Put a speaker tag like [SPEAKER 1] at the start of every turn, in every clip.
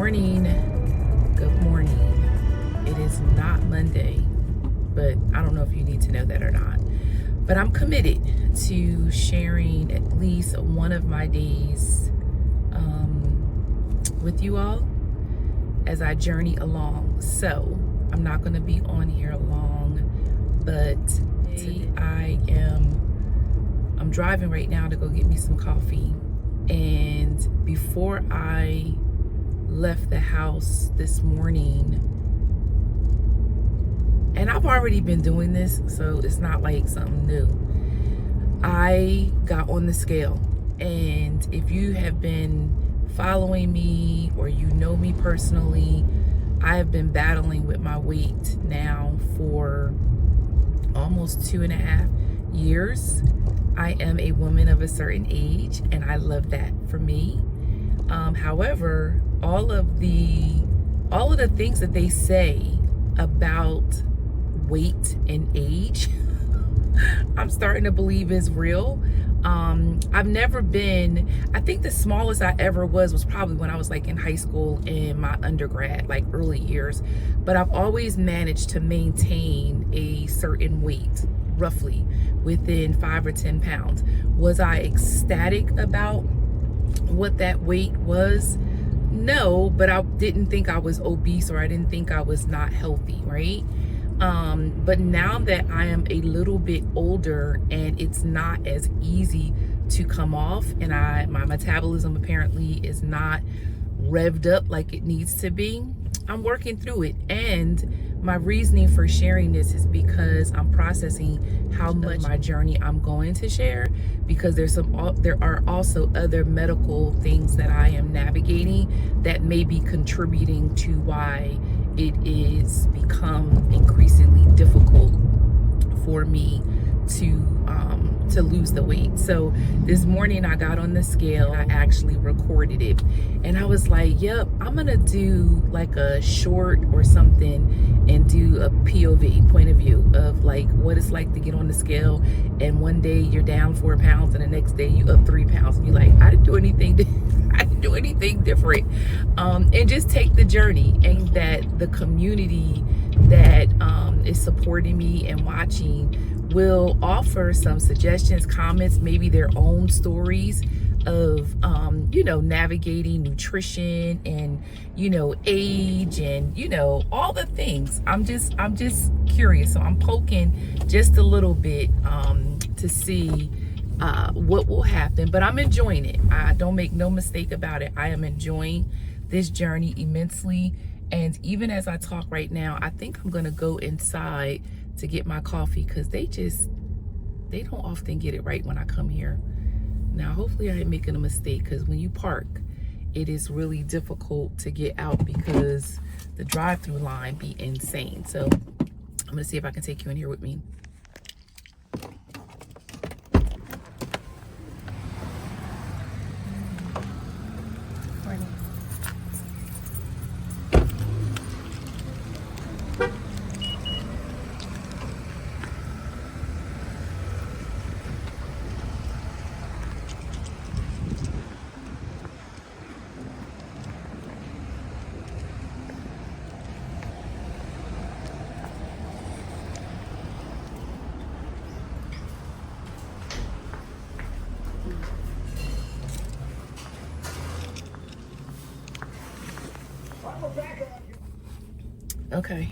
[SPEAKER 1] morning. Good morning. It is not Monday, but I don't know if you need to know that or not. But I'm committed to sharing at least one of my days with you all as I journey along. So I'm not going to be on here long, but I'm driving right now to go get me some coffee. And before I left the house this morning, and I've already been doing this, so it's not like something new, I got on the scale. And if you have been following me or you know me personally, I have been battling with my weight now for almost 2.5 years. I am a woman of a certain age, and I love that for me. However, all of the things that they say about weight and age, I'm starting to believe is real. I've never been, I think the smallest I ever was probably when I was like in high school in my undergrad, like early years. But I've always managed to maintain a certain weight, roughly within 5 or 10 pounds. Was I ecstatic about what that weight was? No, but I didn't think I was obese, or I didn't think I was not healthy, right? But now that I am a little bit older and it's not as easy to come off, and my metabolism apparently is not revved up like it needs to be, I'm working through it. And my reasoning for sharing this is because I'm processing how much my journey I'm going to share, because there are also other medical things that I am navigating that may be contributing to why it is become increasingly difficult for me to lose the weight. So this morning I got on the scale. I actually recorded it, and I was like, yep, I'm gonna do like a short or something and do a POV, point of view, of like what it's like to get on the scale, and one day you're down 4 pounds and the next day you up 3 pounds, and you're like, I didn't do anything different. And just take the journey, and that the community that is supporting me and watching will offer some suggestions, comments, maybe their own stories of navigating nutrition and age and all the things. I'm just curious, so I'm poking just a little bit to see what will happen. But I'm enjoying it. I don't make no mistake about it. I am enjoying this journey immensely. And even as I talk right now, I think I'm gonna go inside to get my coffee, because they don't often get it right when I come here. Now, hopefully I ain't making a mistake, because when you park, it is really difficult to get out because the drive-through line be insane. So I'm gonna see if I can take you in here with me. Okay,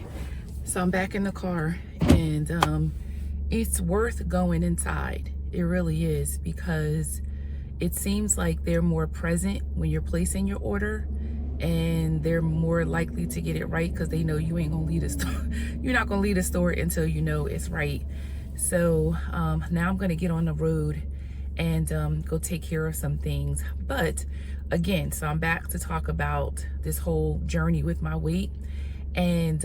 [SPEAKER 1] so I'm back in the car, and it's worth going inside. It really is, because it seems like they're more present when you're placing your order, and they're more likely to get it right because they know you ain't gonna leave the store. You're not gonna leave the store until you know it's right. So now I'm gonna get on the road and go take care of some things. But again, so I'm back to talk about this whole journey with my weight. And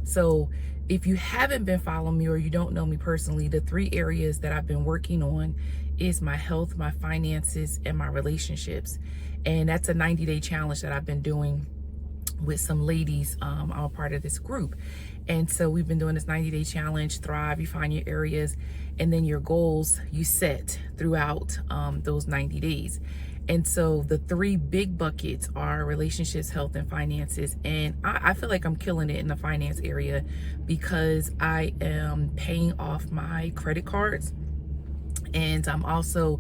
[SPEAKER 1] so if you haven't been following me or you don't know me personally, the 3 areas that I've been working on is my health, my finances, and my relationships. And that's a 90-day challenge that I've been doing with some ladies. I'm a part of this group. And so we've been doing this 90-day challenge, Thrive. You find your areas, and then your goals you set throughout those 90 days. And so the three big buckets are relationships, health, and finances. And I feel like I'm killing it in the finance area because I am paying off my credit cards, and I'm also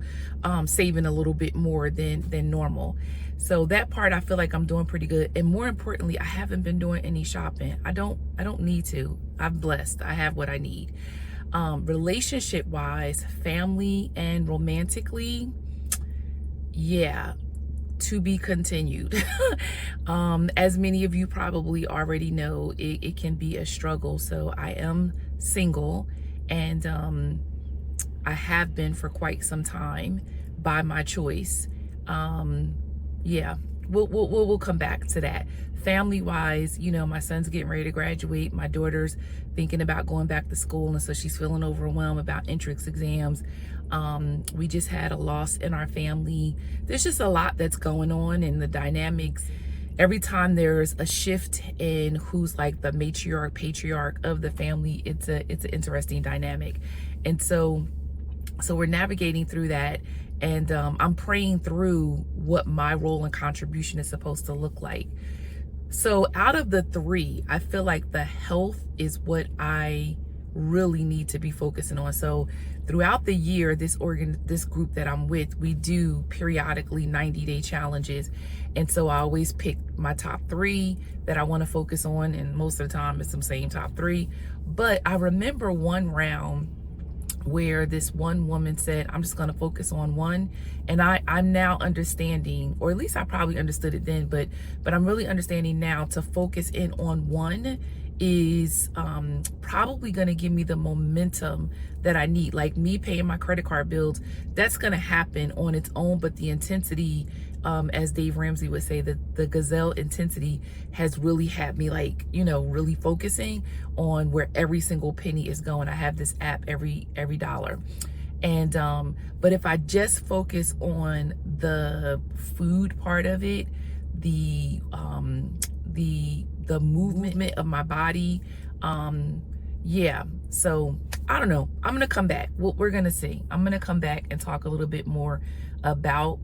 [SPEAKER 1] saving a little bit more than normal. So that part, I feel like I'm doing pretty good. And more importantly, I haven't been doing any shopping. I don't need to. I'm blessed. I have what I need. Relationship wise, family and romantically, yeah, to be continued. As many of you probably already know, it can be a struggle. So I am single, and I have been for quite some time by my choice. Yeah, we'll come back to that. Family wise, you know, my son's getting ready to graduate. My daughter's thinking about going back to school, and so she's feeling overwhelmed about entrance exams. We just had a loss in our family. There's just a lot that's going on, and the dynamics. Every time there's a shift in who's like the matriarch, patriarch of the family, it's an interesting dynamic. And so we're navigating through that, and I'm praying through what my role and contribution is supposed to look like. So out of the three, I feel like the health is what I really need to be focusing on. So throughout the year, this group that I'm with, we do periodically 90-day challenges. And so I always pick my top three that I want to focus on, and most of the time it's the same top three. But I remember one round where this one woman said, I'm just going to focus on one. And I'm now understanding, or at least I probably understood it then, but I'm really understanding now to focus in on one is probably going to give me the momentum that I need. Like me paying my credit card bills, that's going to happen on its own, but the intensity, as Dave Ramsey would say, the gazelle intensity has really had me, like, you know, really focusing on where every single penny is going. I have this app, every dollar. And but if I just focus on the food part of it, the movement of my body, yeah. So I don't know, I'm gonna come back. We're gonna see. I'm gonna come back and talk a little bit more about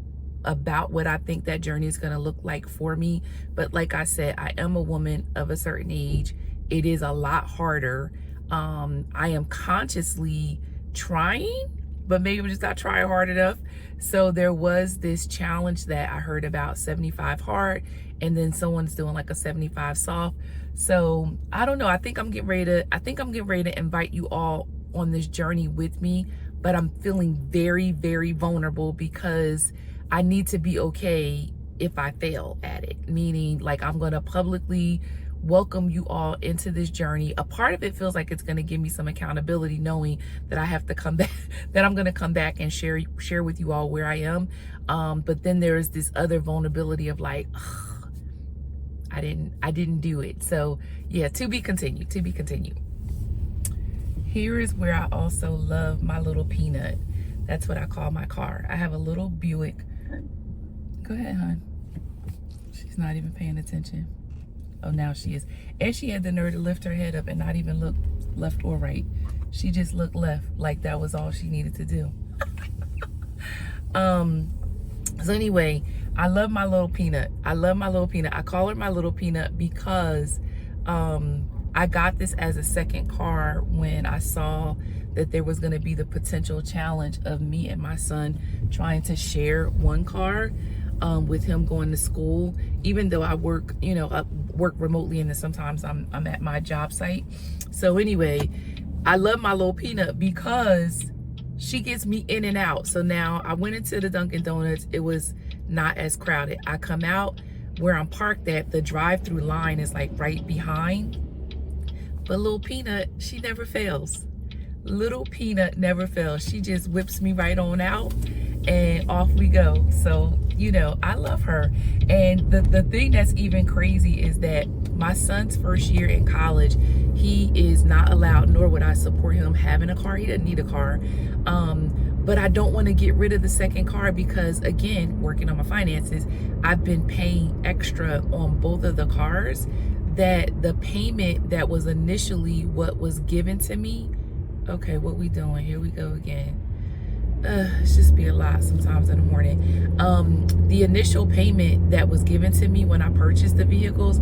[SPEAKER 1] what I think that journey is gonna look like for me. But like I said, I am a woman of a certain age. It is a lot harder. I am consciously trying, but maybe I'm just not trying hard enough. So there was this challenge that I heard about, 75 hard, and then someone's doing like a 75 soft. So I don't know. I think I'm getting ready to invite you all on this journey with me, but I'm feeling very, very vulnerable because I need to be okay if I fail at it. Meaning, like, I'm going to publicly welcome you all into this journey. A part of it feels like it's going to give me some accountability, knowing that I have to come back, that I'm going to come back and share with you all where I am. But then there's this other vulnerability of like, ugh, I didn't do it. So yeah, to be continued. Here is where I also love my little Peanut. That's what I call my car. I have a little Buick. Go ahead, hon. She's not even paying attention. Oh, now she is. And she had the nerve to lift her head up and not even look left or right. She just looked left, like that was all she needed to do. So anyway, I love my little Peanut. I call her my little Peanut because I got this as a second car when I saw that there was going to be the potential challenge of me and my son trying to share one car, with him going to school. Even though I work, you know, I work remotely, and then sometimes I'm at my job site. So anyway, I love my little Peanut because she gets me in and out. So now I went into the Dunkin' Donuts. It was not as crowded. I come out where I'm parked at, the drive-through line is like right behind. But little Peanut, she never fails. Little Peanut never fails. She just whips me right on out and off we go. So, you know, I love her. And the thing that's even crazy is that my son's first year in college, he is not allowed, nor would I support him having a car. He doesn't need a car. But I don't want to get rid of the second car because, again, working on my finances, I've been paying extra on both of the cars, that the payment that was initially what was given to me. Okay, what we doing? Here we go again. It's just be a lot sometimes in the morning. The initial payment that was given to me when I purchased the vehicles,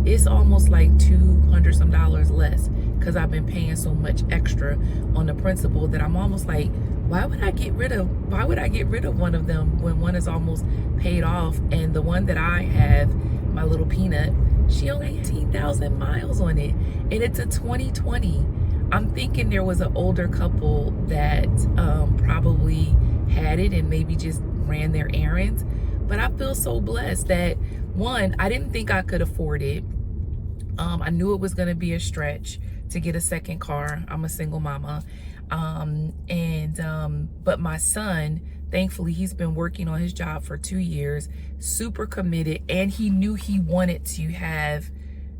[SPEAKER 1] it's almost like $200 some less, because I've been paying so much extra on the principal that I'm almost like, why would I get rid of one of them when one is almost paid off? And the one that I have, my little Peanut, she only 18,000 miles on it, and it's a 2020. I'm thinking there was an older couple that probably had it and maybe just ran their errands. But I feel so blessed that, one, I didn't think I could afford it. I knew it was going to be a stretch to get a second car. I'm a single mama. But my son, thankfully, he's been working on his job for 2 years, super committed, and he knew he wanted to have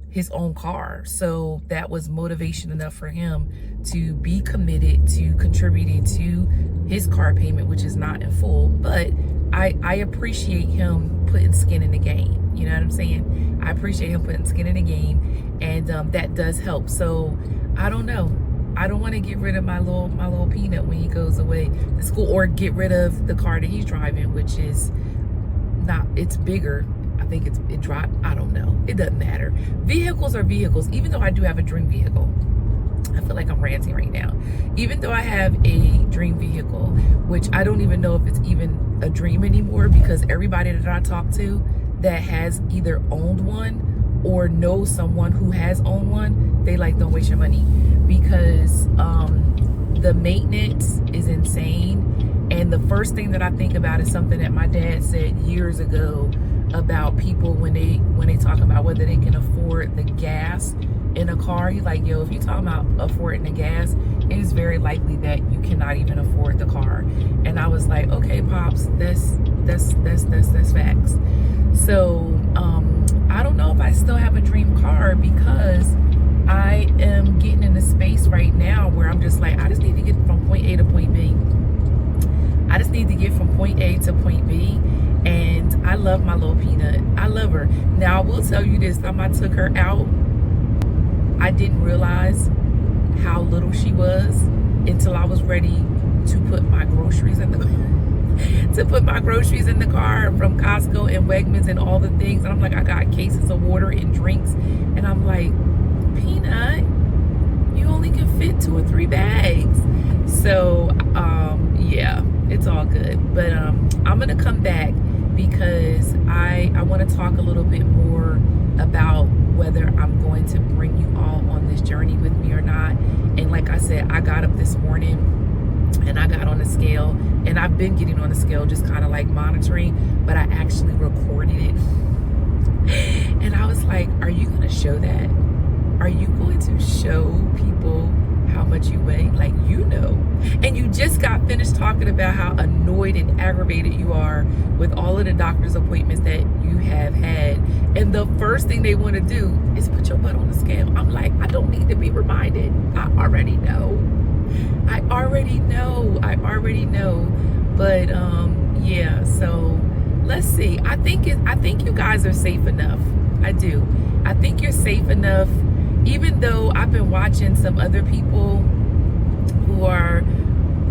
[SPEAKER 1] his own car. So that was motivation enough for him to be committed to contributing to his car payment, which is not in full. But I appreciate him putting skin in the game. You know what I'm saying? I appreciate him putting skin in the game, and that does help. So I don't know. I don't want to get rid of my little Peanut when he goes away to school, or get rid of the car that he's driving, which is not, it's bigger. I think it dropped. I don't know. It doesn't matter. Vehicles are vehicles. Even though I do have a dream vehicle, I feel like I'm ranting right now. Even though I have a dream vehicle, which I don't even know if it's even a dream anymore, because everybody that I talk to that has either owned one or knows someone who has owned one, they like, don't waste your money, because the maintenance is insane. And the first thing that I think about is something that my dad said years ago about people when they talk about whether they can afford the gas in a car. He's like, yo, if you talking about affording the gas, it is very likely that you cannot even afford the car. And I was like, okay, Pops, that's facts. So I don't know if I still have a dream car, because I am getting in a space right now where I'm just like, I just need to get from point A to point B. I just need to get from point A to point B. And I love my little Peanut. I love her. Now, I will tell you this, time I took her out, I didn't realize how little she was until I was ready to put my groceries in the car from Costco and Wegmans and all the things. And I'm like, I got cases of water and drinks. And I'm like, Peanut, you only can fit 2 or 3 bags. So, yeah, it's all good. But I'm going to come back, because I want to talk a little bit more about whether I'm going to bring you all on this journey with me or not. And like I said, I got up this morning and I got on the scale, and I've been getting on the scale, just kind of like monitoring, but I actually recorded it. And I was like, are you going to show that? Are you going to show people how much you weigh? Like, you know. And you just got finished talking about how annoyed and aggravated you are with all of the doctor's appointments that you have had. And the first thing they want to do is put your butt on the scale. I'm like, I don't need to be reminded. I already know. But yeah, so let's see. I think you guys are safe enough. I do. I think you're safe enough, even though I've been watching some other people who are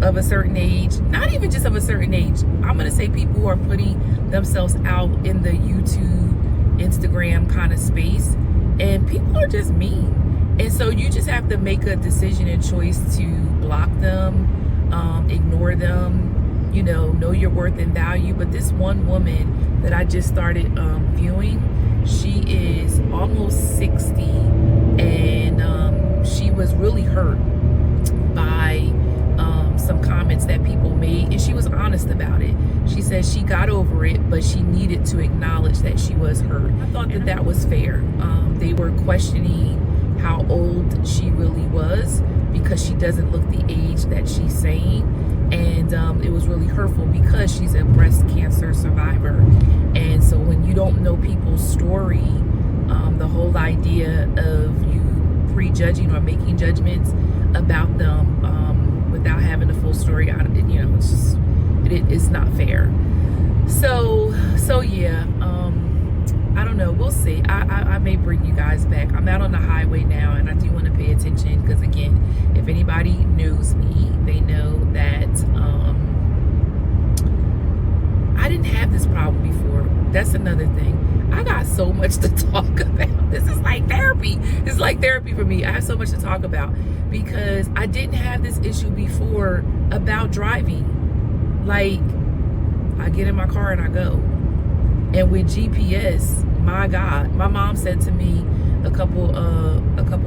[SPEAKER 1] of a certain age, not even just of a certain age, I'm going to say people who are putting themselves out in the YouTube, Instagram kind of space, and people are just mean. And so you just have to make a decision and choice to block them, ignore them, you know your worth and value. But this one woman that I just started viewing, she is almost 60, and she was really hurt by some comments that people made, and she was honest about it. She said she got over it, but she needed to acknowledge that she was hurt. I thought that was fair. They were questioning how old she really was, because she doesn't look the age that she's saying, and it was really hurtful because she's a breast cancer survivor. And so when you don't know people's story, the whole idea of you prejudging or making judgments about them without having the full story out of it, it's just, it's not fair. So yeah, I don't know, we'll see. I may bring you guys back. I'm out on the highway now, and I do want to pay attention, because again, if anybody knows me, they know that problem before. That's another thing. I got so much to talk about. This is like therapy. It's like therapy for me. I have so much to talk about because I didn't have this issue before about driving. Like, I get in my car and I go. And with GPS, my God, my mom said to me a couple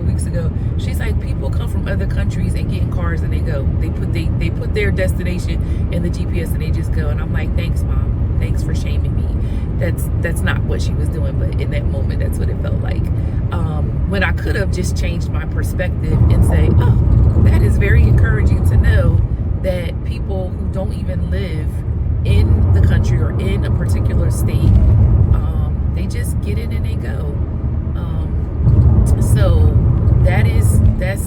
[SPEAKER 1] weeks ago, she's like, people come from other countries and get in cars and they go. They put their destination in the GPS and they just go. And I'm like, thanks, Mom. Thanks for shaming me. That's not what she was doing, but in that moment, that's what it felt like. When I could have just changed my perspective and say, oh, that is very encouraging to know that people who don't even live in the country or in a particular state, they just get in and they go. So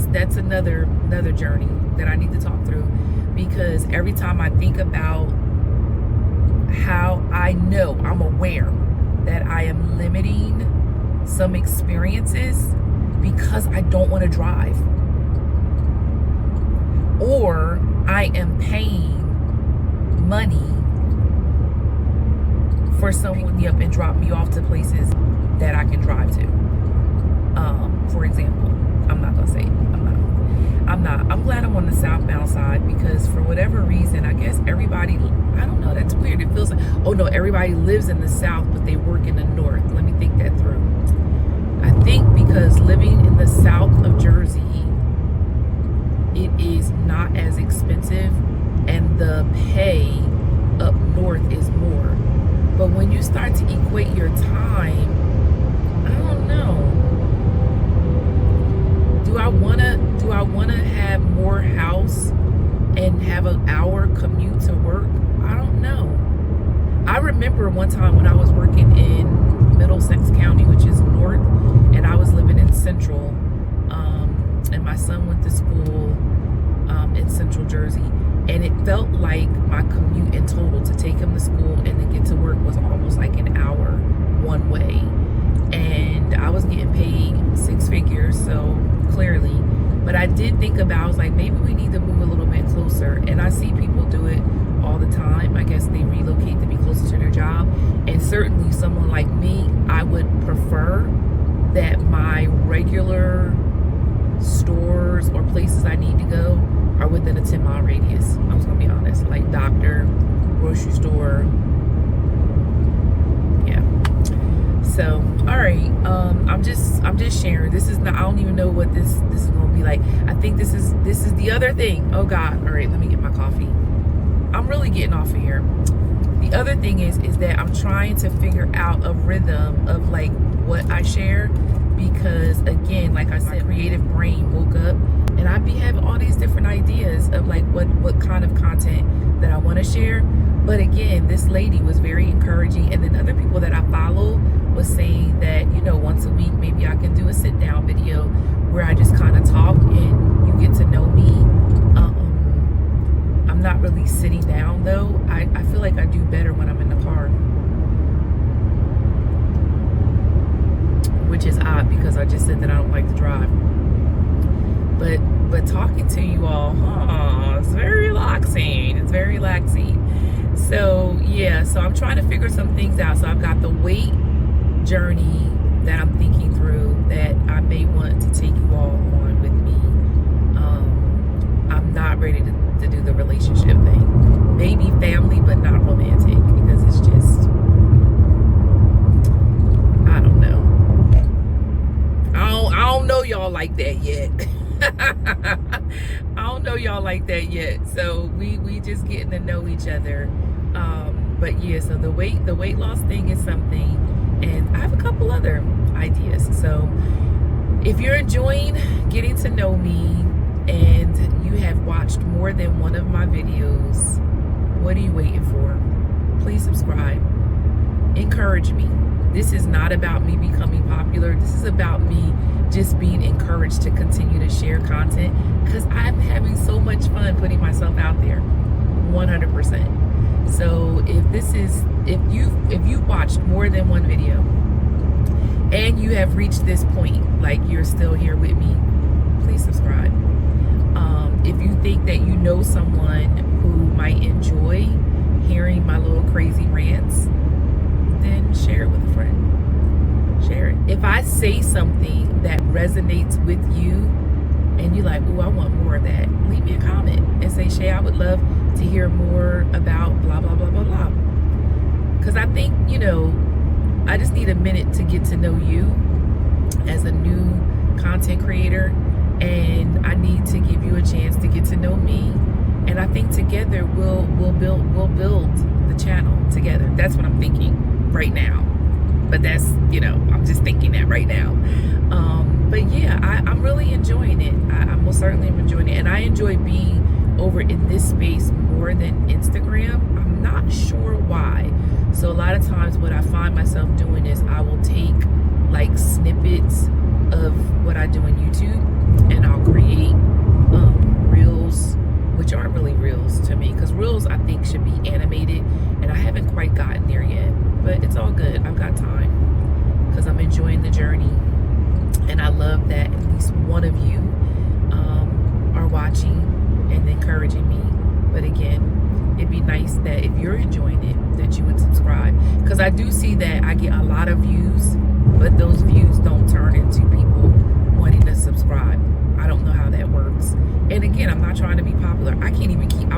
[SPEAKER 1] that's another journey that I need to talk through, because every time I think about how I'm aware that I am limiting some experiences because I don't want to drive, or I am paying money for someone to pick me up and drop me off to places that I can drive to. For example, I'm not gonna say it. I'm not. I'm glad I'm on the southbound side because for whatever reason, I guess everybody, I don't know, that's weird. It feels like, oh no, everybody lives in the south, but they work in the north. Let me think that through. I think because living in the south of Jersey, it is not as expensive and the pay up north is more. But when you start to equate your time, I don't know. Do I wanna have more house and have an hour commute to work? I don't know. I remember one time when I was working in Middlesex County, which is north, and I was living in Central, and my son went to school in Central Jersey, and it felt like my commute in total to take him to school and then get to work was almost like an hour one way, and I was getting paid 6 figures, so clearly. But I did think about, I was like, maybe we need to move a little bit closer, and I see people do it all the time. I guess they relocate to be closer to their job, and certainly someone like me, I would prefer that my regular stores or places I need to go are within a 10-mile radius. I'm just gonna be honest, like doctor, grocery store, yeah. So, all right, I'm just sharing. This is not, I don't even know what this is gonna be like. I think this is the other thing. Oh God, all right, let me get my coffee. I'm really getting off of here. The other thing is that I'm trying to figure out a rhythm of like what I share, because again, like I said, creative brain woke up and I'd be having all these different ideas of like what kind of content that I want to share. But again, this lady was very encouraging, and then other people that I follow was saying that, you know, once a week maybe I can do a sit down video where I just kind of talk and you get to know me. I'm not really sitting down though. I feel like I do better when I'm in the car, which is odd because I just said that I don't like to drive. But talking to you all, it's very relaxing. It's very relaxing. So yeah, so I'm trying to figure some things out. So I've got the weight journey that I'm thinking through that I may want to take you all on with me. I'm not ready to do the relationship thing. Maybe family, but not romantic, because it's just, I don't know. I don't know y'all like that yet. I don't know y'all like that yet. So we just getting to know each other. But yeah, so the weight loss thing is something, and I have a couple other ideas. So if you're enjoying getting to know me and you have watched more than one of my videos, what are you waiting for? Please subscribe. Encourage me. This is not about me becoming popular. This is about me just being encouraged to continue to share content, because I'm having so much fun putting myself out there, 100%. So if you've watched more than one video and you have reached this point, like you're still here with me, please subscribe. If you think that you know someone who might enjoy hearing my little crazy rants, share it with a friend. Share it. If I say something that resonates with you and you're like, oh, I want more of that, leave me a comment and say, Shay, I would love to hear more about blah, blah, blah, blah, blah. Because I think, I just need a minute to get to know you as a new content creator, and I need to give you a chance to get to know me. And I think together we'll build the channel together. That's what I'm thinking right now. But that's, I'm just thinking that right now. But yeah, I'm really enjoying it. I most certainly am enjoying it. And I enjoy being over in this space more than Instagram. I'm not sure why. So a lot of times what I find myself doing is I will take like snippets of what I do on YouTube and I'll create reels, which aren't really reels to me, because reels I think should be animated, and I haven't quite gotten there yet, but it's all good. I've got time because I'm enjoying the journey, and I love that at least one of you are watching and encouraging me. But again, it'd be nice that if you're enjoying it, that you would subscribe, because I do see that I get a lot of views, but those views don't turn into people wanting to subscribe. I don't know how that works. And again, I'm not trying to be popular. I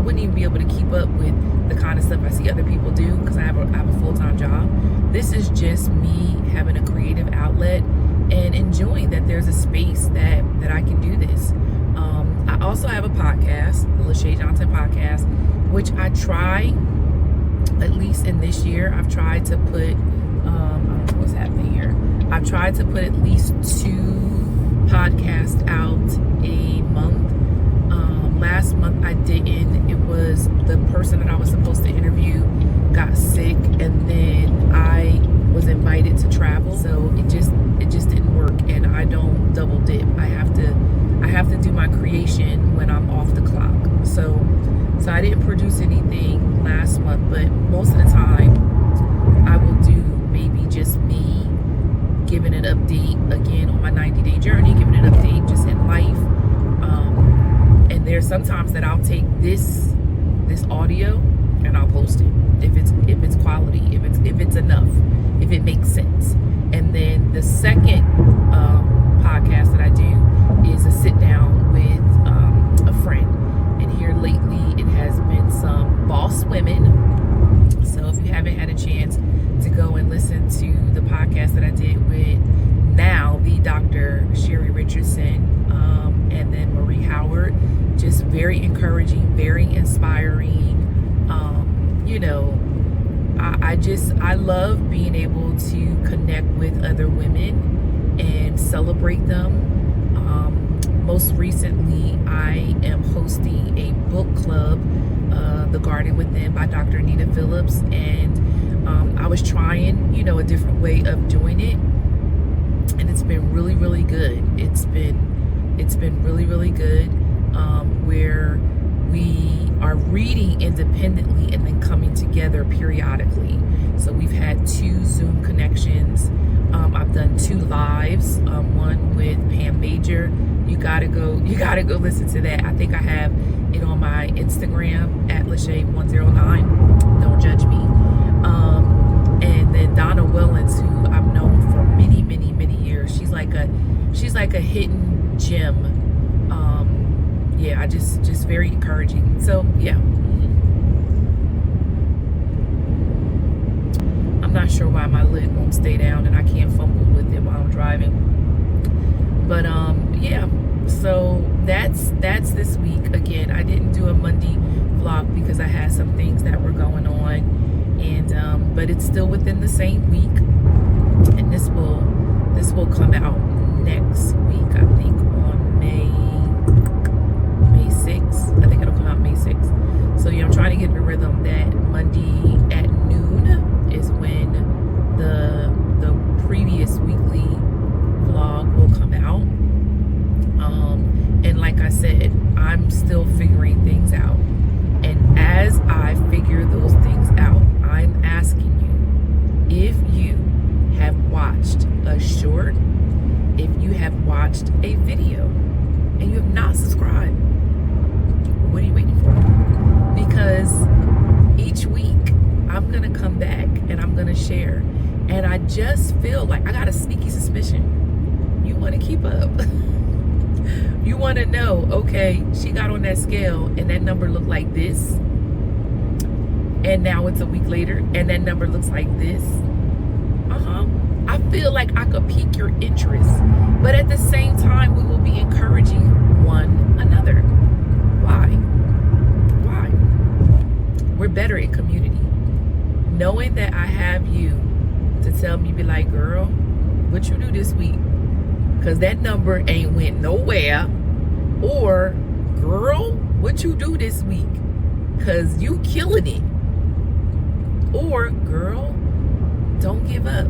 [SPEAKER 1] wouldn't even be able to keep up with the kind of stuff I see other people do, because I have a full-time job. This is just me having a creative outlet and enjoying that there's a space that I can do this. I also have a podcast, the Lachey Johnson podcast, which I try, at least in this year, I've tried to put, I don't know what's happening here. I've tried to put at least 2 podcasts out a month. Last month I didn't. It was the person that I was supposed to interview got sick, and then I was invited to travel, so it just didn't work. And I don't double dip. I have to do my creation when I'm off the clock. So I didn't produce anything last month, but most of the time I will do maybe just me giving an update again on my 90-day journey, giving an update just in life. And there's sometimes that I'll take this audio and I'll post it if it's quality, if it's enough, if it makes sense. And then the second podcast that I do is a sit down with a friend. And here lately it has been some boss women. So if you haven't had a chance to go and listen to the podcast that I did with now the Dr. Sherry Richardson and then Marie Howard, just very encouraging, very inspiring. I love being able to connect with other women and celebrate them. Most recently, I am hosting a book club, The Garden Within by Dr. Anita Phillips, and I was trying, a different way of doing it, and it's been really, really good. It's been really, really good, where we are reading independently and then coming together periodically. So we've had 2 Zoom connections. I've done 2 lives, one with Pam Major. You gotta go listen to that. I think I have it on my Instagram at Lachey109. Don't judge me. And then Donna Wellens, who I've known for many, many, many years. She's like a hidden gem. Just very encouraging. So yeah. I'm not sure why my lid won't stay down and I can't fumble with it while I'm driving. But yeah, so that's this week. Again, I didn't do a Monday vlog because I had some things that were going on, and but it's still within the same week, and this will come out next week, I think on May 6th. I think it'll come out May 6th. So yeah, I'm trying to get in the rhythm that Monday at noon is when the previous weekly vlog will come out. And like I said, I'm still figuring things out. And as I figure those things out, I'm asking you, if you have watched a short, if you have watched a video, and you have not subscribed, what are you waiting for? Because each week I'm gonna come back and I'm gonna share, and And I just feel like I got a sneaky suspicion you want to keep up. You want to know, okay, she got on that scale and that number looked like this, and now it's a week later and that number looks like this. I feel like I could pique your interest, but at the same time we will be encouraging one another. Why? We're better in community. Knowing that I have you to tell me, be like, girl, what you do this week? Because that number ain't went nowhere. Or, girl, what you do this week? Because you killing it. Or, girl, don't give up.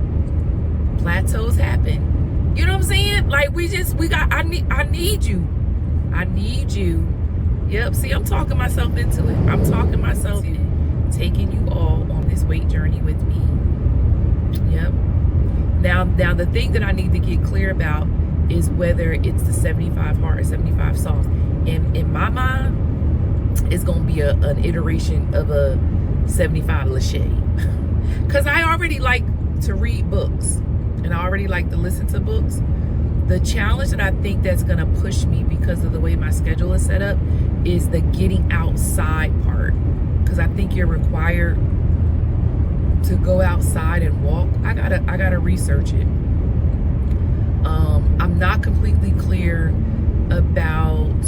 [SPEAKER 1] Plateaus happen. You know what I'm saying? Like, I need you. I need you. Yep, see, I'm talking myself into it. I'm talking myself into it. Taking you all on this weight journey with me. Yep. Now the thing that I need to get clear about is whether it's the 75 hard or 75 soft. And in my mind, it's going to be an iteration of a 75 Lachey. Because I already like to read books. And I already like to listen to books. The challenge that I think that's going to push me because of the way my schedule is set up is the getting outside part. Because I think you're required to go outside and walk. I gotta research it. I'm not completely clear about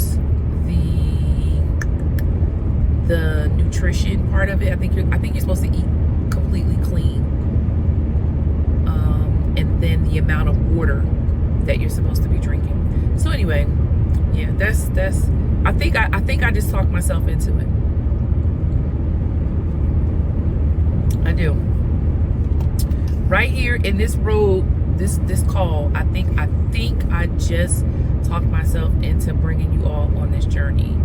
[SPEAKER 1] the nutrition part of it. I think you're supposed to eat completely clean, and then the amount of water that you're supposed to be drinking. So anyway, yeah, that's. I think I just talked myself into it. I do. Right here in this road, this call, I think I just talked myself into bringing you all on this journey.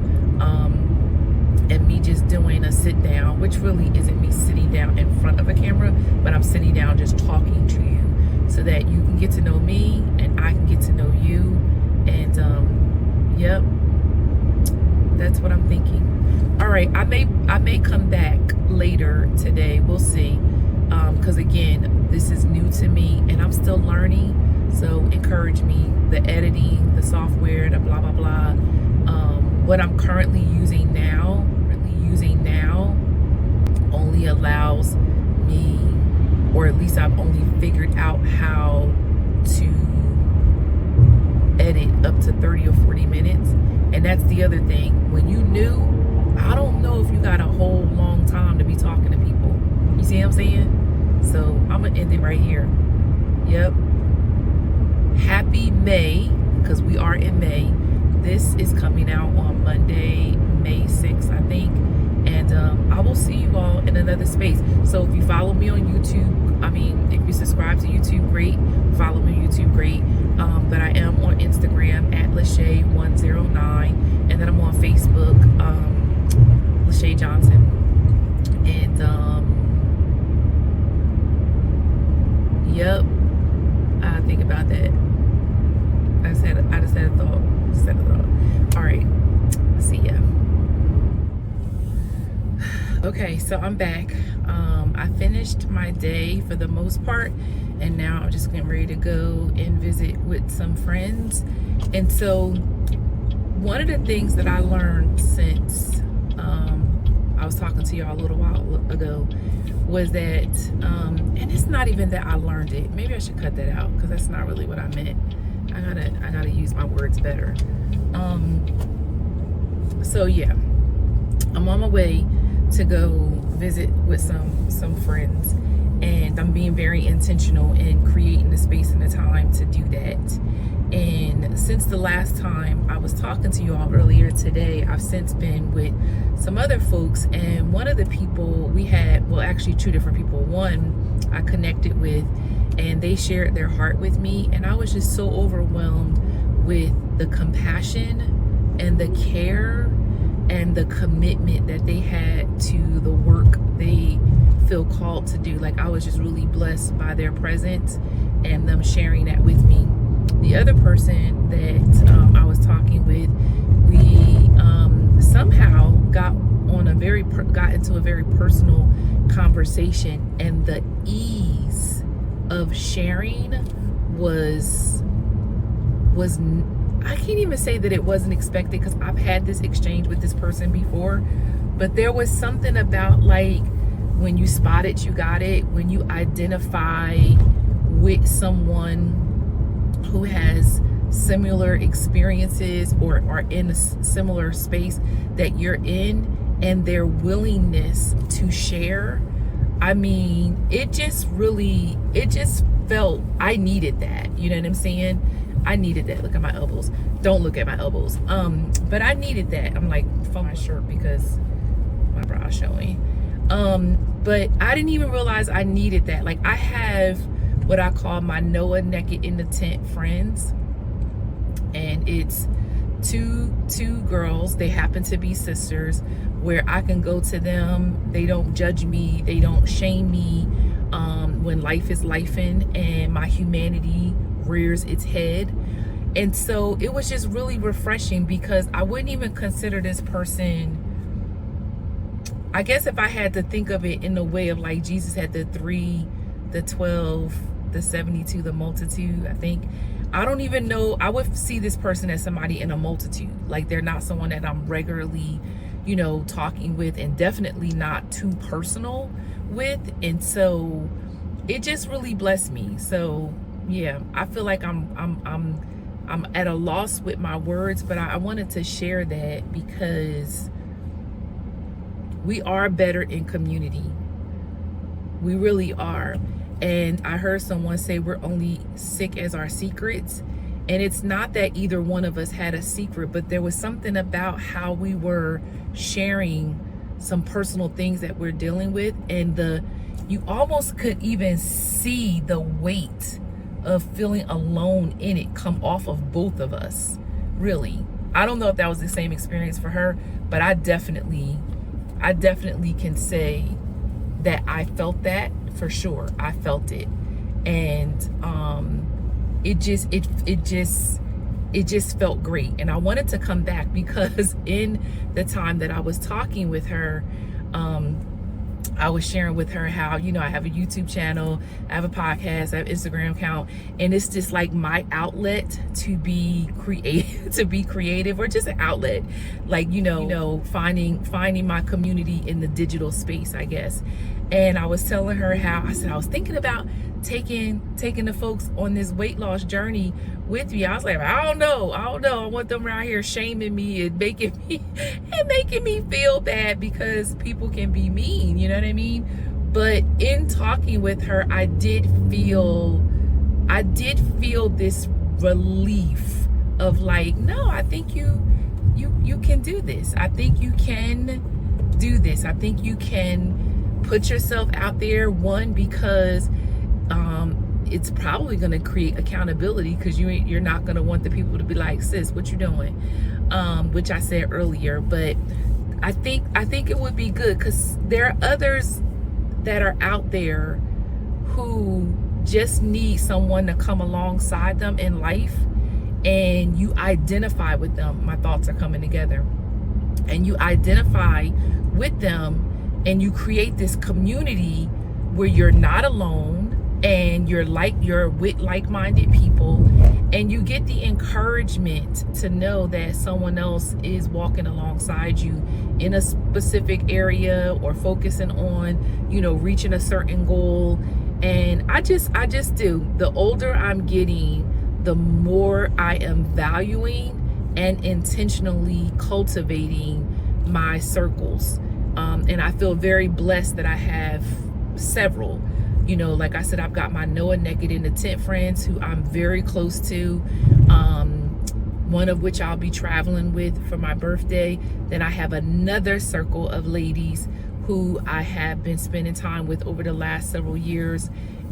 [SPEAKER 1] And me just doing a sit down, which really isn't me sitting down in front of a camera, but I'm sitting down just talking to you so that you can get to know me and I can get to know you. And yep, that's what I'm thinking. All right, I may come back later today. We'll see. Because again, this is new to me and I'm still learning. So encourage me. The editing, the software, the blah blah blah. What I'm currently using now only allows me, or at least I've only figured out how to edit up to 30 or 40 minutes. And that's the other thing. When you new, I don't know if you got a whole long time to be talking to people. You see what I'm saying? So I'm gonna end it right here. Yep. Happy May, because we are in May. This is coming out on Monday, May 6th, I think. And I will see you all in another space. So if you follow me on YouTube, if you subscribe to YouTube, great. Follow me on YouTube, great. But I am on Instagram at Lachey109. And then I'm on Facebook, Lachey Johnson. And yep, I think about that. I just had a thought. All right, see ya. Okay, so I'm back. I finished my day for the most part, and now I'm just getting ready to go and visit with some friends. And so one of the things that I learned since I was talking to y'all a little while ago was that, and it's not even that I learned it. Maybe I should cut that out because that's not really what I meant. I gotta use my words better. So yeah, I'm on my way to go visit with some friends, and I'm being very intentional in creating the space and the time to do that. And since the last time I was talking to you all earlier today, I've since been with some other folks, and one of the people we had, well, actually two different people. One I connected with, and they shared their heart with me, and I was just so overwhelmed with the compassion and the care and the commitment that they had to the work they feel called to do. Like, I was just really blessed by their presence and them sharing that with me. The other person that I was talking with, we somehow got into a very personal conversation, and the ease of sharing was I can't even say that it wasn't expected, because I've had this exchange with this person before, but there was something about, like, when you spot it, you got it. When you identify with someone who has similar experiences or are in a similar space that you're in, and their willingness to share, I mean, it just felt, I needed that. You know what I'm saying? I needed that. Look at my elbows. Don't look at my elbows. But I needed that. I'm like, fold my shirt because my brow showing. But I didn't even realize I needed that. Like, I have what I call my Noah Naked in the Tent friends, and it's two girls. They happen to be sisters, where I can go to them. They don't judge me. They don't shame me when life is lifing and my humanity rears its head. And so it was just really refreshing, because I wouldn't even consider this person, I guess if I had to think of it in the way of like Jesus had the 3, the 12, the 72, the multitude, I think. I don't even know, I would see this person as somebody in a multitude. Like, they're not someone that I'm regularly, you know, talking with, and definitely not too personal with. And so it just really blessed me. So yeah, I feel like I'm at a loss with my words, but I wanted to share that because we are better in community. We really are. And I heard someone say we're only sick as our secrets. And it's not that either one of us had a secret, but there was something about how we were sharing some personal things that we're dealing with. And you almost could even see the weight of feeling alone in it come off of both of us, really. I don't know if that was the same experience for her, but I definitely can say that I felt that for sure. I felt it. And it just felt great. And I wanted to come back because in the time that I was talking with her, I was sharing with her how, you know, I have a YouTube channel, I have a podcast, I have an Instagram account, and it's just like my outlet to be creative, or just an outlet, like, you know, finding my community in the digital space, I guess. And I was telling her how, I said I was thinking about taking the folks on this weight loss journey with me. I was like, I don't know. I want them around here shaming me and making me feel bad, because people can be mean, you know what I mean? But in talking with her, I did feel this relief of like, no, I think you can do this. I think you can do this. I think you can put yourself out there, one, because it's probably going to create accountability, because you're not going to want the people to be like, sis, what you doing? Which I said earlier. But I think it would be good, because there are others that are out there who just need someone to come alongside them in life, and you identify with them. My thoughts are coming together. And you identify with them, and you create this community where you're not alone, and you're with like-minded people, and you get the encouragement to know that someone else is walking alongside you in a specific area, or focusing on, you know, reaching a certain goal. And I just do. The older I'm getting, the more I am valuing and intentionally cultivating my circles. And I feel very blessed that I have several. You know, like I said, I've got my Noah Naked in the Tent friends who I'm very close to, one of which I'll be traveling with for my birthday. Then I have another circle of ladies who I have been spending time with over the last several years.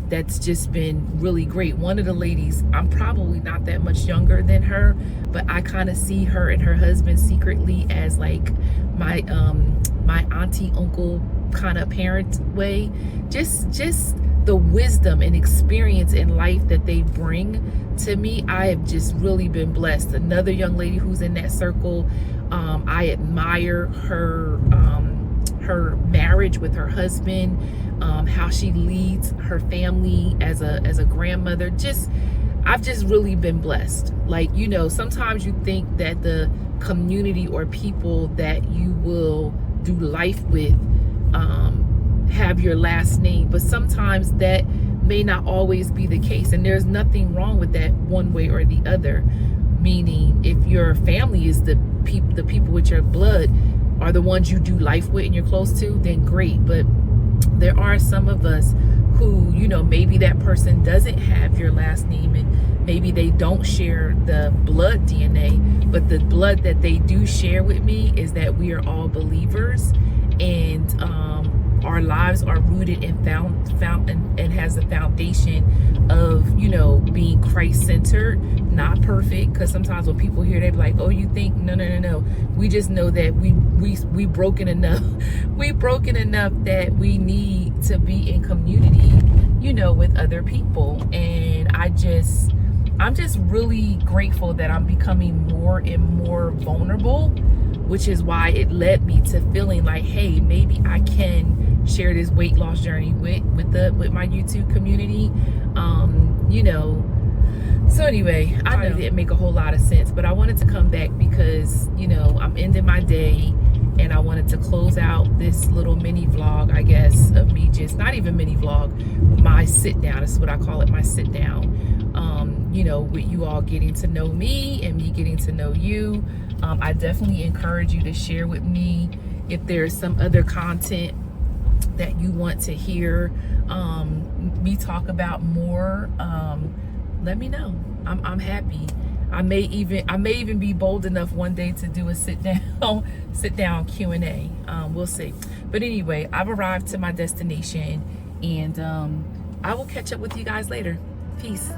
[SPEAKER 1] That's just been really great. One of the ladies, I'm probably not that much younger than her, but I kind of see her and her husband secretly as like my auntie, uncle kind of parent way. Just the wisdom and experience in life that they bring to me, I have just really been blessed. Another young lady who's in that circle, I admire her her marriage with her husband, how she leads her family as a grandmother. I've just really been blessed. Like, you know, sometimes you think that the community or people that you will do life with have your last name, but sometimes that may not always be the case, and there's nothing wrong with that one way or the other. Meaning, if your family is the people with your blood are the ones you do life with and you're close to, then great. But there are some of us who, you know, maybe that person doesn't have your last name, and maybe they don't share the blood DNA, but the blood that they do share with me is that we are all believers, and our lives are rooted and found and has a foundation of, you know, being Christ-centered, not perfect. Because sometimes when people hear, they be like, oh, you think? No. We just know that we broken enough. We broken enough that we need to be in community, you know, with other people. And I'm just really grateful that I'm becoming more and more vulnerable, which is why it led me to feeling like, hey, maybe I can share this weight loss journey with my YouTube community. You know, so anyway, I know it didn't make a whole lot of sense, but I wanted to come back because, you know, I'm ending my day, and I wanted to close out this little mini vlog, I guess, of me, just not even mini vlog, my sit down. This is what I call it, my sit down. You know, with you all getting to know me and me getting to know you. I definitely encourage you to share with me if there's some other content that you want to hear me talk about more. Let me know. I'm happy. I may even be bold enough one day to do a sit down Q&A. We'll see. But anyway, I've arrived to my destination, and I will catch up with you guys later. Peace.